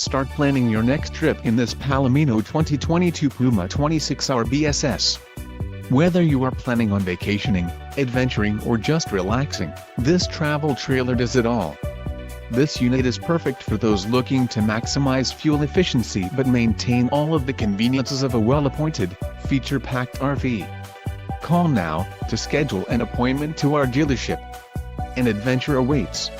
Start planning your next trip in this Palomino 2022 Puma 26RBSS. Whether you are planning on vacationing, adventuring or just relaxing, this travel trailer does it all. This unit is perfect for those looking to maximize fuel efficiency but maintain all of the conveniences of a well-appointed, feature-packed RV. Call now to schedule an appointment to our dealership. An adventure awaits.